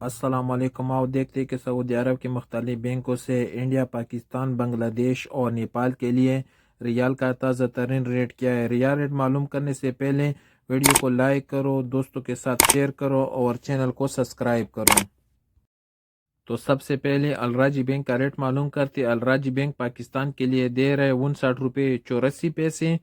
السلام علیکم۔ آؤ دیکھتے کہ سعودی عرب کے مختلف بینکوں سے انڈیا، پاکستان، بنگلہ دیش اور نیپال کے لیے ریال کا تازہ ترین ریٹ کیا ہے۔ ریال ریٹ معلوم کرنے سے پہلے ویڈیو کو لائک کرو، دوستوں کے ساتھ شیئر کرو اور چینل کو سبسکرائب کرو۔ تو سب سے پہلے الراجی بینک کا ریٹ معلوم کرتے۔ الراجی بینک پاکستان کے لیے دے رہے 59 روپے 84 پیسے،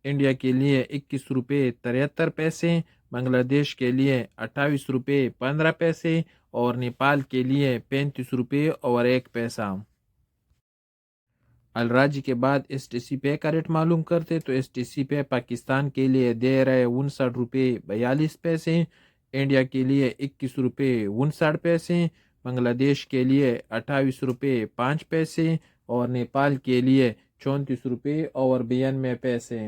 انڈیا کے لیے 21 روپے 73 پیسے، بنگلہ دیش کے لیے 28 روپے 15 پیسے اور نیپال کے لیے 35 روپے اور 1 پیسہ۔ الراجی کے بعد ایس ٹی سی پے کا ریٹ معلوم کرتے تو ایس ٹی سی پے پاکستان کے لیے دے رہے 59 روپے 42 پیسے، انڈیا کے لیے 21 روپے 59 پیسے، بنگلہ دیش کے لیے 28 روپے 5 پیسے اور نیپال کے لیے 34 روپے اور 92 پیسے۔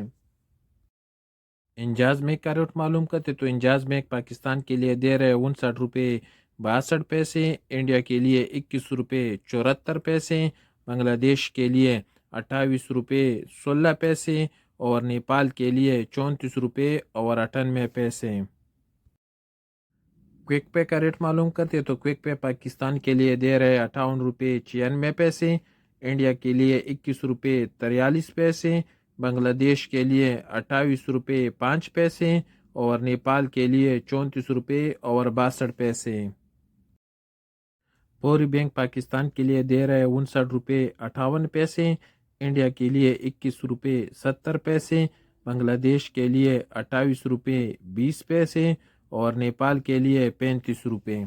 انجاز بینک کا ریٹ معلوم کرتے تو انجاز بینک پاکستان کے لیے دے رہے 59 روپے 62 پیسے، انڈیا کے لیے 21 روپے 74 پیسے، بنگلہ دیش کے لیے 28 روپے 16 پیسے اور نیپال کے لیے 34 روپے اور 98 پیسے۔ کوئک پے کا ریٹ معلوم کرتے تو کوئک پے پاکستان کے لیے دے رہے 58 روپے 96 پیسے، انڈیا کے لیے 21 روپے 43 پیسے، بنگلہ دیش کے لیے 28 روپے 5 پیسے اور نیپال کے لیے 34 روپے اور 62 پیسے۔ فوری بینک پاکستان کے لیے دے رہے 59 روپے 58 پیسے، انڈیا کے لیے 21 روپے 70 پیسے، بنگلہ دیش کے لیے 28 روپے 20 پیسے اور نیپال کے لیے 35 روپے۔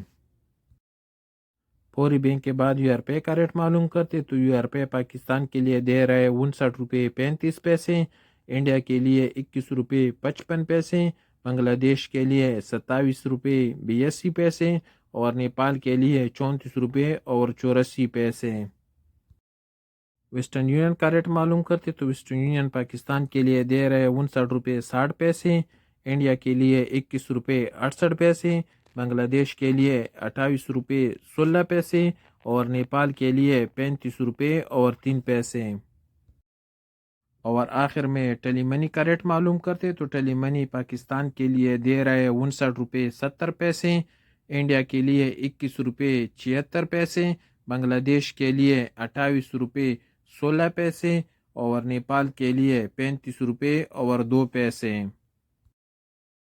فوری بینک کے بعد یو آر پے کا ریٹ معلوم کرتے تو یو آر پے پاکستان کے لیے دے رہے 59 روپے 35 پیسے، انڈیا کے لیے 21 روپے 55 پیسے، بنگلہ دیش کے لیے 27 روپے 82 پیسے اور نیپال کے لیے 34 روپے اور 84 پیسے۔ ویسٹرن یونین کا ریٹ معلوم کرتے تو ویسٹرن یونین پاکستان کے لیے دے رہے 59 روپے 60 پیسے، انڈیا کے لیے 21 روپے 68 پیسے، بنگلہ دیش کے لیے 28 روپے 16 پیسے اور نیپال کے لیے 35 روپے اور 3 پیسے۔ اور آخر میں ٹیلی منی کا ریٹ معلوم کرتے تو ٹیلی منی پاکستان کے لیے دے رہے 59 روپے 70 پیسے، انڈیا کے لیے 21 روپے 76 پیسے، بنگلہ دیش کے لیے 28 روپے 16 پیسے اور نیپال کے لیے 35 روپے اور 2 پیسے۔